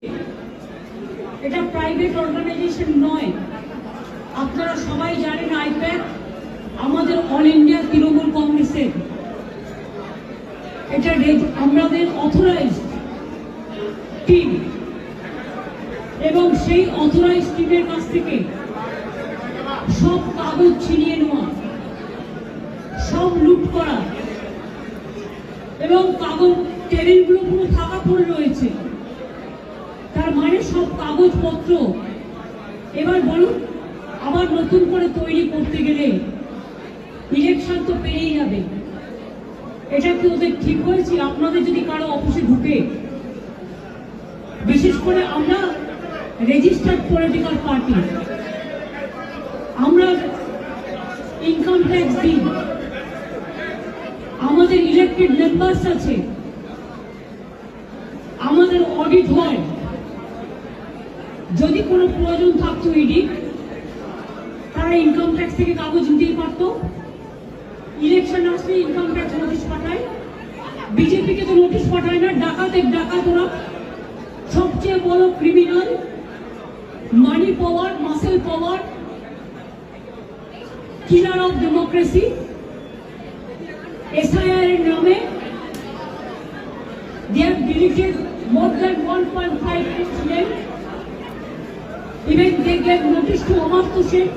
এটা private organisation নয়। আপনারা সবাই জানেন আইপ্যাক আমাদের অল ইন্ডিয়া তৃণমূল কংগ্রেসের, এটা আমাদের অথরাইজড টিম এবং সেই অথরাইজড টিমের কাছ থেকে সব কাগজ ছিনিয়ে নেওয়া, সব লুট করা এবং কাগজ টেবিলগুলো পুরো ফাঁকা পড়ে রয়েছে। তার মানে সব কাগজপত্র এবার বলুন আবার নতুন করে তৈরি করতে গেলে ইলেকশন তো পেরিয়ে যাবে। এটা কি ওদের ঠিক হয়েছে? আপনাদের যদি কারো অফিসে ঢুকে, বিশেষ করে আমরা রেজিস্টার্ড পলিটিক্যাল পার্টি, আমরা ইনকাম ট্যাক্স দিই, আমাদের ইলেক্টেড মেম্বার্স আছে, আমাদের অডিট হয়। যদি কোনো প্রয়োজন থাকতো ইডি, তারা ইনকাম ট্যাক্স থেকে কাগজ নিতেই পারতো। ইলেকশন আসলে ইনকাম ট্যাক্স নোটিশ পাঠায়, বিজেপিকে তো নোটিশ পাঠায় না। ডাকাতের ডাকাত ওরা, সবচেয়ে বড় criminal, money power, muscle power, killer of democracy. SIR এর নামে they have deleted more than 1.5 million. Even they gave notice to Amartya Sen.